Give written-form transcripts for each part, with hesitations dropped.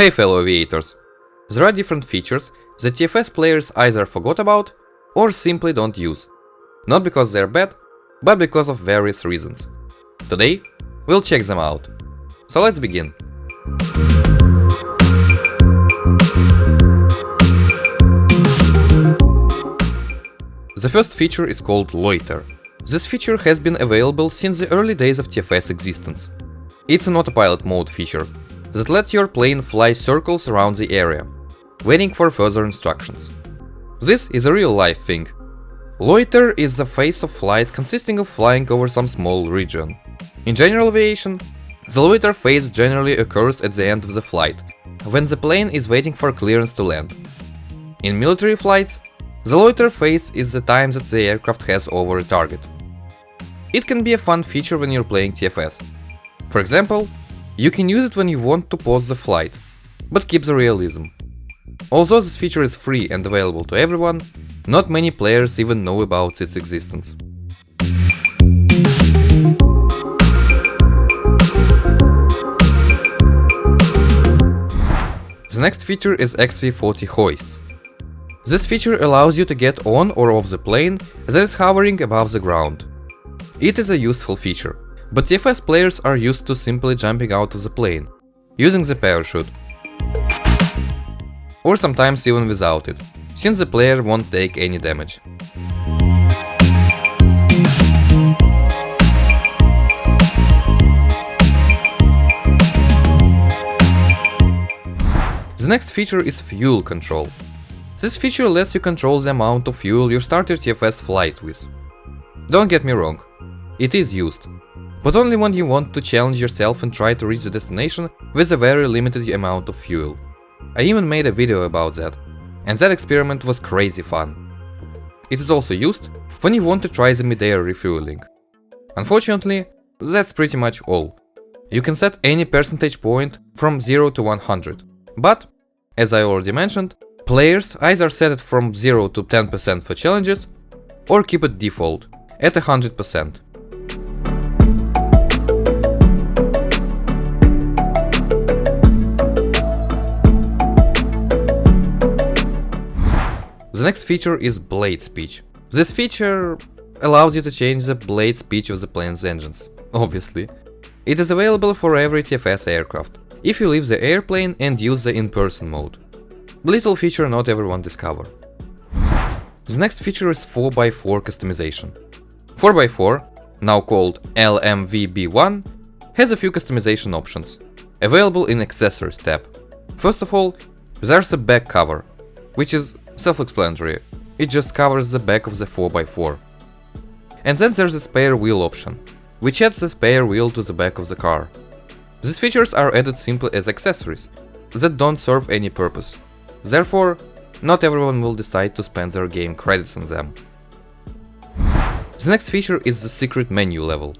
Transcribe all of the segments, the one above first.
Hey fellow aviators! There are different features that TFS players either forgot about or simply don't use. Not because they're bad, but because of various reasons. Today, we'll check them out. So let's begin. The first feature is called Loiter. This feature has been available since the early days of TFS existence. It's an autopilot mode feature that lets your plane fly circles around the area, waiting for further instructions. This is a real-life thing. Loiter is the phase of flight consisting of flying over some small region. In general aviation, the loiter phase generally occurs at the end of the flight, when the plane is waiting for clearance to land. In military flights, the loiter phase is the time that the aircraft has over a target. It can be a fun feature when you're playing TFS. For example, you can use it when you want to pause the flight, but keep the realism. Although this feature is free and available to everyone, not many players even know about its existence. The next feature is XV40 hoists. This feature allows you to get on or off the plane that is hovering above the ground. It is a useful feature, but TFS players are used to simply jumping out of the plane, using the parachute. Or sometimes even without it, since the player won't take any damage. The next feature is fuel control. This feature lets you control the amount of fuel you start your TFS flight with. Don't get me wrong, it is used, but only when you want to challenge yourself and try to reach the destination with a very limited amount of fuel. I even made a video about that, and that experiment was crazy fun. It is also used when you want to try the mid-air refueling. Unfortunately, that's pretty much all. You can set any percentage point from 0 to 100, but, as I already mentioned, players either set it from 0 to 10% for challenges, or keep it default, at 100%. The next feature is blade speech. This feature allows you to change the blade speech of the plane's engines, obviously. It is available for every TFS aircraft, if you leave the airplane and use the in-person mode. Little feature not everyone discover. The next feature is 4x4 customization. 4x4, now called LMVB1, has a few customization options, available in Accessories tab. First of all, there's a back cover, which is self-explanatory, it just covers the back of the 4x4. And then there's the spare wheel option, which adds the spare wheel to the back of the car. These features are added simply as accessories, that don't serve any purpose. Therefore, not everyone will decide to spend their game credits on them. The next feature is the secret menu level.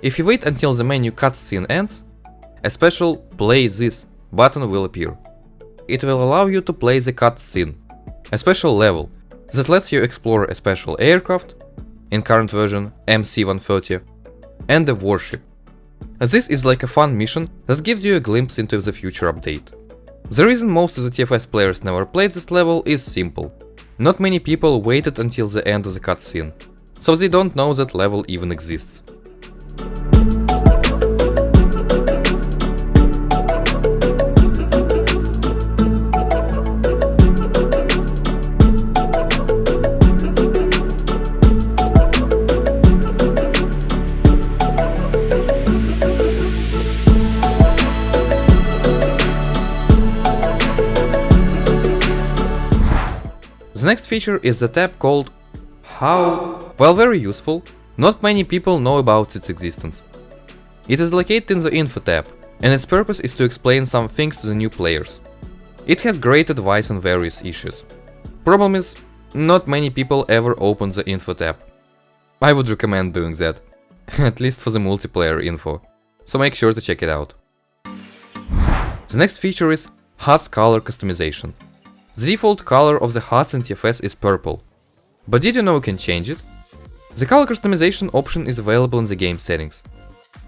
If you wait until the menu cutscene ends, a special "Play this" button will appear. It will allow you to play the cutscene, a special level that lets you explore a special aircraft, in current version MC-130, and a warship. This is like a fun mission that gives you a glimpse into the future update. The reason most of the TFS players never played this level is simple. Not many people waited until the end of the cutscene, so they don't know that level even exists. The next feature is the tab called How. While very useful, not many people know about its existence. It is located in the Info tab, and its purpose is to explain some things to the new players. It has great advice on various issues. Problem is, not many people ever open the Info tab. I would recommend doing that, at least for the multiplayer info, so make sure to check it out. The next feature is HUD's color customization. The default color of the HUDs in TFS is purple, but did you know you can change it? The color customization option is available in the game settings.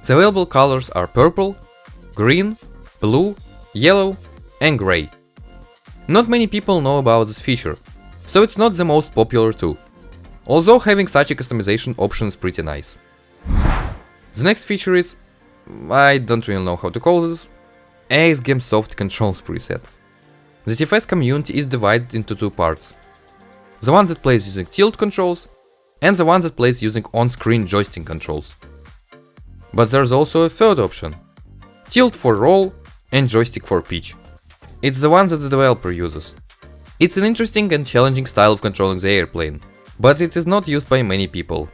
The available colors are purple, green, blue, yellow, and gray. Not many people know about this feature, so it's not the most popular too, although having such a customization option is pretty nice. The next feature is, I don't really know how to call this, AX-GameSoft Controls preset. The TFS community is divided into two parts. The one that plays using tilt controls, and the one that plays using on-screen joystick controls. But there's also a third option, tilt for roll and joystick for pitch. It's the one that the developer uses. It's an interesting and challenging style of controlling the airplane, but it is not used by many people.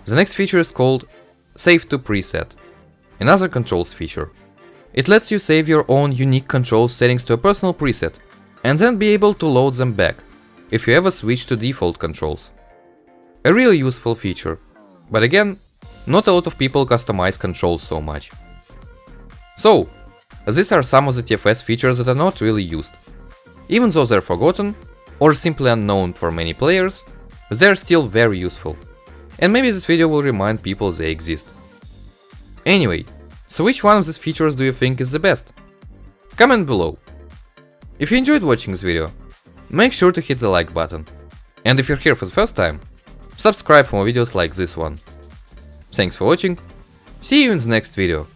The next feature is called Save to Preset, another controls feature. It lets you save your own unique control settings to a personal preset, and then be able to load them back, if you ever switch to default controls. A really useful feature, but again, not a lot of people customize controls so much. So, these are some of the TFS features that are not really used. Even though they're forgotten, or simply unknown for many players, they're still very useful. And maybe this video will remind people they exist. Anyway, so which one of these features do you think is the best? Comment below. If you enjoyed watching this video, make sure to hit the like button. And if you're here for the first time, subscribe for more videos like this one. Thanks for watching, see you in the next video.